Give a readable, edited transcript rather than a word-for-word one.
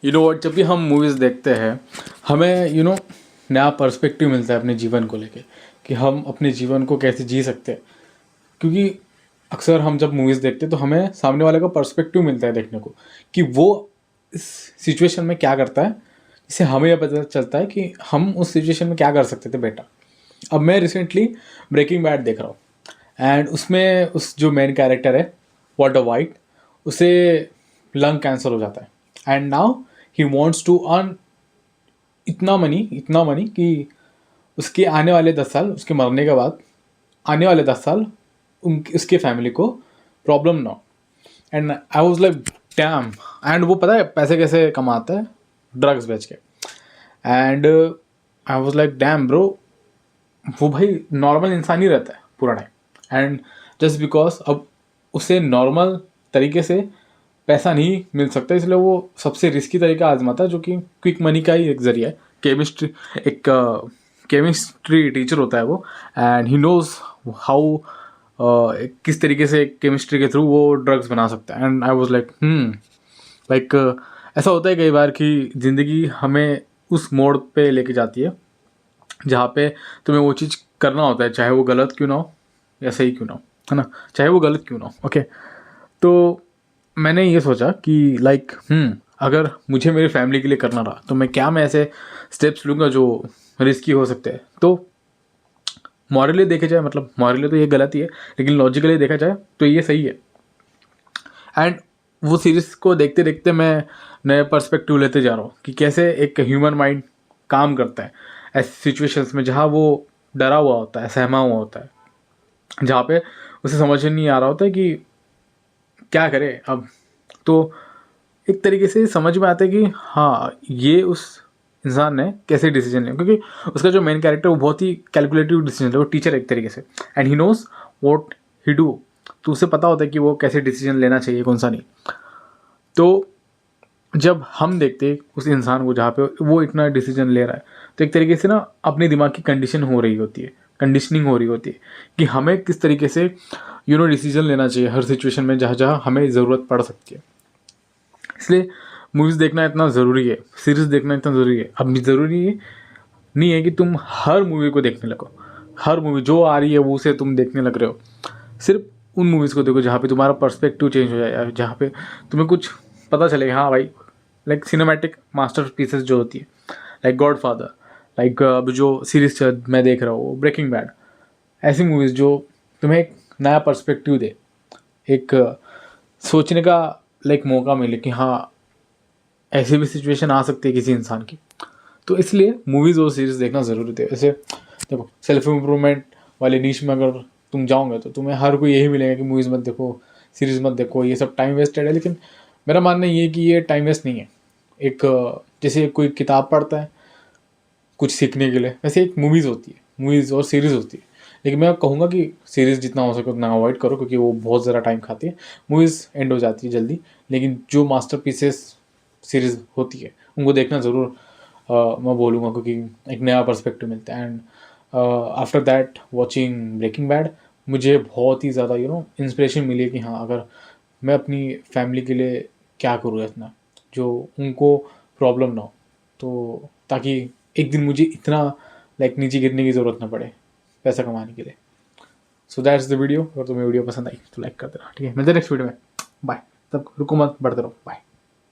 You know what, जब भी हम मूवीज़ देखते हैं हमें नया पर्सपेक्टिव मिलता है अपने जीवन को लेके कि हम अपने जीवन को कैसे जी सकते हैं। क्योंकि अक्सर हम जब मूवीज़ देखते हैं तो हमें सामने वाले का पर्सपेक्टिव मिलता है देखने को कि वो इस सिचुएशन में क्या करता है, जिससे हमें यह पता चलता है कि हम उस सिचुएशन में क्या कर सकते थे बेटा। अब मैं रिसेंटली ब्रेकिंग बैड देख रहा हूँ एंड उसमें उस जो मेन कैरेक्टर है वॉल्टर वाइट, उसे लंग कैंसर हो जाता है and now he wants to earn इतना मनी कि उसके आने वाले 10 साल, उसके मरने के बाद आने वाले 10 साल उसके फैमिली को प्रॉब्लम ना हो। And I was like damn. And वो पता है पैसे कैसे कमाता है, ड्रग्स बेच के। And I was like damn bro, वो भाई नॉर्मल इंसान ही रहता है पूरा टाइम एंड जस्ट बिकॉज अब उसे नॉर्मल तरीके से पैसा नहीं मिल सकता, इसलिए वो सबसे रिस्की तरीका आजमाता है, जो कि क्विक मनी का ही एक जरिया है। एक केमिस्ट्री टीचर होता है वो, एंड ही नोज हाउ किस तरीके से केमिस्ट्री के थ्रू वो ड्रग्स बना सकता है। And I was like like ऐसा होता है कई बार कि ज़िंदगी हमें उस मोड़ पे लेके जाती है जहाँ पे तुम्हें वो चीज़ करना होता है, चाहे वो गलत क्यों ना हो या सही क्यों ना हो, है ना, चाहे वो गलत क्यों ना हो। ओके, तो मैंने ये सोचा कि लाइक अगर मुझे मेरी फैमिली के लिए करना रहा तो मैं ऐसे स्टेप्स लूँगा जो रिस्की हो सकते हैं। तो मॉरली देखे जाए, मतलब मॉरली तो ये गलत ही है, लेकिन लॉजिकली देखा जाए तो ये सही है। एंड वो सीरीज़ को देखते देखते मैं नए पर्सपेक्टिव लेते जा रहा हूँ कि कैसे एक ह्यूमन माइंड काम करता है ऐसी सिचुएशंस में जहाँ वो डरा हुआ होता है, सहमा हुआ होता है, जहाँ पे उसे समझ नहीं आ रहा होता है कि क्या करे अब। तो एक तरीके से समझ में आता है कि हाँ, ये उस इंसान ने कैसे डिसीजन लिया, क्योंकि उसका जो मेन कैरेक्टर वो बहुत ही कैलकुलेटिव डिसीजन है, वो टीचर एक तरीके से, and he knows what he do. तो उसे पता होता है कि वो कैसे डिसीजन लेना चाहिए, कौन सा नहीं। तो जब हम देखते उस इंसान को जहाँ पे वो इतना डिसीजन ले रहा है, तो एक तरीके से ना अपने दिमाग की कंडीशनिंग हो रही होती है कि हमें किस तरीके से डिसीजन लेना चाहिए हर सिचुएशन में जहाँ जहाँ हमें ज़रूरत पड़ सकती है। इसलिए मूवीज़ देखना इतना ज़रूरी है, सीरीज़ देखना इतना ज़रूरी है। अब ज़रूरी है नहीं है कि तुम हर मूवी को देखने लगो, हर मूवी जो आ रही है वो उसे तुम देखने लग रहे हो। सिर्फ उन मूवीज़ को देखो जहाँ पे तुम्हारा पर्सपेक्टिव चेंज हो जाए, जहाँ पे तुम्हें कुछ पता चलेगा, हाँ भाई, लाइक सिनेमैटिक मास्टर पीसेस जो होती है, लाइक गॉड फादर, लाइक अब जो सीरीज़ मैं देख रहा हूँ ब्रेकिंग बैड, ऐसी मूवीज़ जो तुम्हें एक नया पर्सपेक्टिव दे, एक सोचने का लाइक मौका मिले कि हाँ, ऐसी भी सिचुएशन आ सकती है किसी इंसान की। तो इसलिए मूवीज़ और सीरीज़ देखना ज़रूरी थे। ऐसे देखो, सेल्फ इम्प्रूवमेंट वाले नीश में अगर तुम जाओगे तो तुम्हें हर कोई यही मिलेगा कि मूवीज़ मत देखो, सीरीज़ मत देखो, ये सब टाइम वेस्टेड है। लेकिन मेरा मानना ये है कि ये टाइम वेस्ट नहीं है। एक जैसे कोई किताब पढ़ता है कुछ सीखने के लिए, वैसे एक मूवीज़ होती है, मूवीज़ और सीरीज़ होती है। लेकिन मैं कहूँगा कि सीरीज़ जितना हो सके उतना अवॉइड करो, क्योंकि वो बहुत ज़्यादा टाइम खाती है। मूवीज़ एंड हो जाती है जल्दी, लेकिन जो मास्टर पीसेस सीरीज़ होती है उनको देखना ज़रूर मैं बोलूँगा, क्योंकि एक नया पर्सपेक्टिव मिलता है। And after that watching Breaking Bad मुझे बहुत ही ज़्यादा इंस्पिरेशन मिली कि हाँ, अगर मैं अपनी फैमिली के लिए क्या करूँ इतना, जो उनको प्रॉब्लम ना हो, तो ताकि एक दिन मुझे इतना लाइक नीचे गिरने की ज़रूरत ना पड़े पैसा कमाने के लिए। So that's the video. अगर तुम्हें वीडियो पसंद आई तो लाइक कर देना, ठीक है। मिलते हैं नेक्स्ट वीडियो में। बाय। तब रुको मत, बढ़ते रहो। बाय।